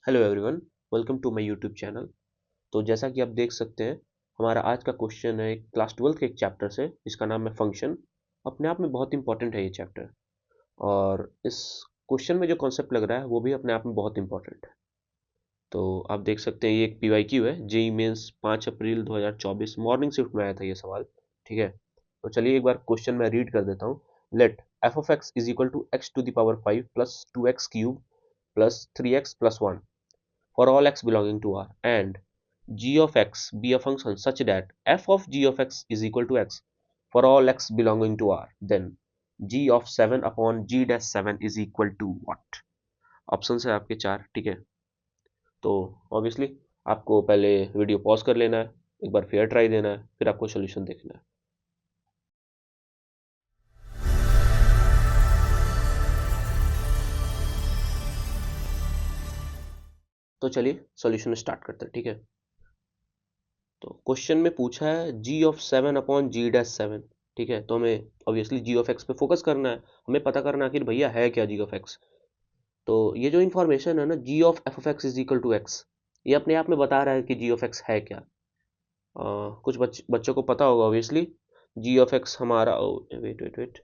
Hello everyone, welcome to my YouTube channel. तो जैसा कि आप देख सकते हैं, हमारा आज का क्वेश्चन है क्लास 12 के एक चैप्टर से, जिसका नाम है फंक्शन। अपने आप में बहुत इंपॉर्टेंट है ये चैप्टर, और इस क्वेश्चन में जो कॉन्सेप्ट लग रहा है वो भी अपने आप में बहुत इंपॉर्टेंट है। तो आप देख सकते हैं ये एक पीवाईक्यू है, जेई मेंस 5 अप्रैल 2024 मॉर्निंग शिफ्ट में आया था ये सवाल। ठीक है, तो चलिए एक बार क्वेश्चन मैं रीड कर देता हूँ। Let f of x is equal to x to the power 5 plus 2x cube plus 3x plus 1 for all x belonging to R, and g of x be a function such that f of g of x is equal to x for all x belonging to R, then g of 7 upon g dash 7 is equal to what? Option है आपके चार। ठीक है, तो obviously आपको पहले video pause कर लेना है, एक बार फेयर ट्राई देना है, फिर आपको सोल्यूशन देखना है। तो चलिए सॉल्यूशन स्टार्ट करते हैं। ठीक है, तो क्वेश्चन में पूछा है जी ऑफ 7 अपॉन जी डैश 7। ठीक है, तो हमें ऑब्वियसली जी ऑफ एक्स पे फोकस करना है। हमें पता करना है कि भैया है क्या जी ऑफ एक्स। तो ये जो इन्फॉर्मेशन है ना, G of F of x is equal to X, ये अपने आप में बता रहा है कि जी ऑफ एक्स है क्या। कुछ बच्चों को पता होगा ऑब्वियसली। जी ऑफ एक्स हमारा, wait wait wait,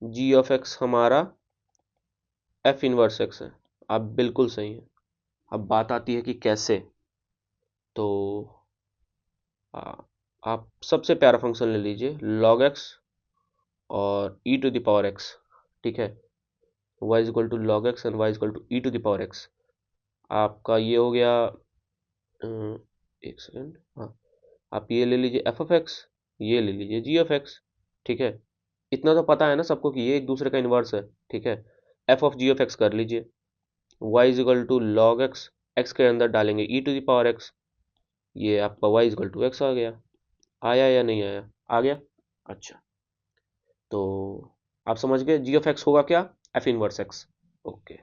g of x हमारा एफ इनवर्स एक्स है। आप बिल्कुल सही हैं। अब बात आती है कि कैसे। तो आ, आप सबसे प्यारा फंक्शन ले लीजिए log x और e to the power x। ठीक है, y is equal to log x and y is equal to e to the power x। आपका ये हो गया, एक सेकेंड, हाँ, आप ये ले लीजिए एफ ऑफ एक्स, ये ले लीजिए जी ऑफ एक्स। ठीक है, इतना तो पता है ना सबको कि ये एक दूसरे का इन्वर्स है। ठीक है, F of G of X कर लीजिए, y is equal to log X, X के अंदर डालेंगे e to the power X, ये आपका y is equal to X आ गया। आया या नहीं आया? आ गया। अच्छा, तो आप समझ गए जी ऑफ एक्स होगा क्या, एफ इनवर्स एक्स। ओके,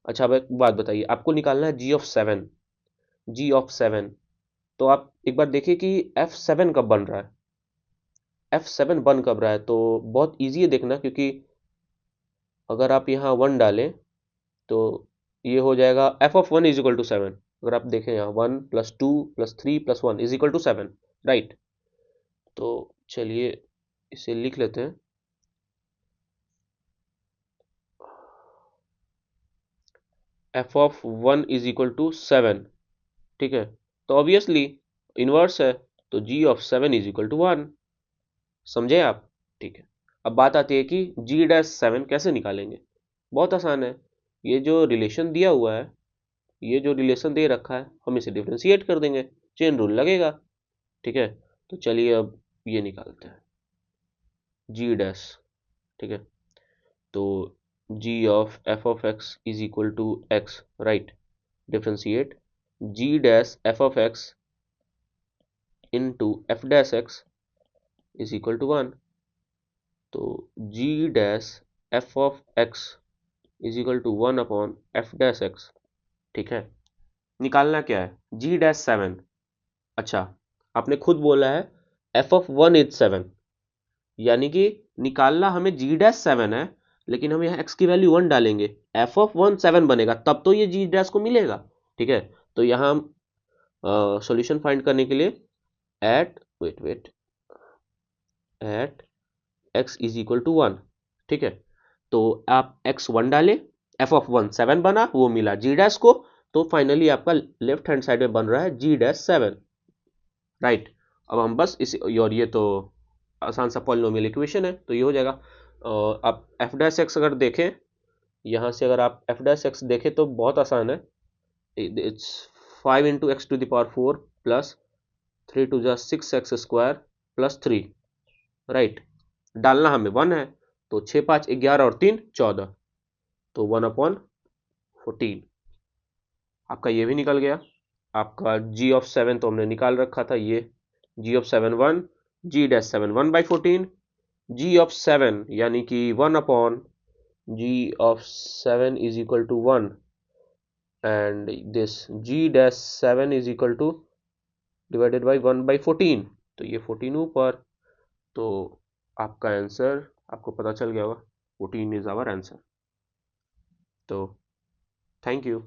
अच्छा अब एक बात बताइए, आपको निकालना है जी ऑफ 7। जी ऑफ 7, तो आप एक बार देखिए कि एफ 7 कब बन रहा है। एफ 7 बन कब रहा है, तो बहुत ईजी है देखना, क्योंकि अगर आप यहाँ 1 डालें तो ये हो जाएगा f of 1 is equal to 7। अगर आप देखें यहाँ 1 plus 2 plus 3 plus 1 is equal to 7, right. तो चलिए इसे लिख लेते हैं। F of 1 is equal to 7। ठीक है, तो ऑब्वियसली इनवर्स है, तो जी ऑफ 7 इज इक्वल टू 1। समझे आप? ठीक है, अब बात आती है कि जी डैश 7 कैसे निकालेंगे। बहुत आसान है। ये जो रिलेशन दिया हुआ है, ये जो रिलेशन दे रखा है, हम इसे डिफरेंशिएट कर देंगे, चेन रूल लगेगा। ठीक है, तो चलिए अब ये निकालते हैं जी डैश। ठीक है, तो जी of F of x is equal to X, right. Differentiate G dash F of X into F dash X is equal to 1। तो G dash F of x is equal to 1 upon F dash X. ठीक है, निकालना क्या है, जी dash 7। अच्छा, आपने खुद बोला है एफ ऑफ 1 इज 7, यानी कि निकालना हमें जी डैश 7 है, लेकिन हम यहाँ एक्स की वैल्यू 1 डालेंगे, एफ ऑफ 1 7 बनेगा, तब तो ये जी डैश को मिलेगा। ठीक है, तो यहाँ हम सॉल्यूशन फाइंड करने के लिए at wait wait at x is equal to 1। ठीक है, तो आप एक्स 1 डालें, एफ ऑफ 1 7 बना, वो मिला जी डैश को, तो फाइनली आपका लेफ्ट हैंड साइड में बन रहा है जी डैश 7, राइट। अब हम बस इस, और ये तो आसान सा पॉलिनोमियल इक्वेशन है, तो ये हो जाएगा। आप एफ डैश एक्स अगर देखें, यहाँ से अगर आप एफ डैश एक्स देखें तो बहुत आसान है। It's 5 into x to the power 4 plus 3 to जा 6 एक्स स्क्वायर प्लस 3, राइट। डालना हमें 1 है, तो 6 5 11 और 3 14, तो 1 अपॉन 14। आपका ये भी निकल गया। आपका जी ऑफ 7 तो हमने निकाल रखा था, ये G of 7 1, G dash 7 1 by 14, G of 7 यानी कि 1 upon G of 7 is equal to 1, and this G dash 7 is equal to divided by 1 by 14, तो ये 14 ऊपर, तो आपका आंसर आपको पता चल गया होगा, 14 इज आवर आंसर। तो थैंक यू।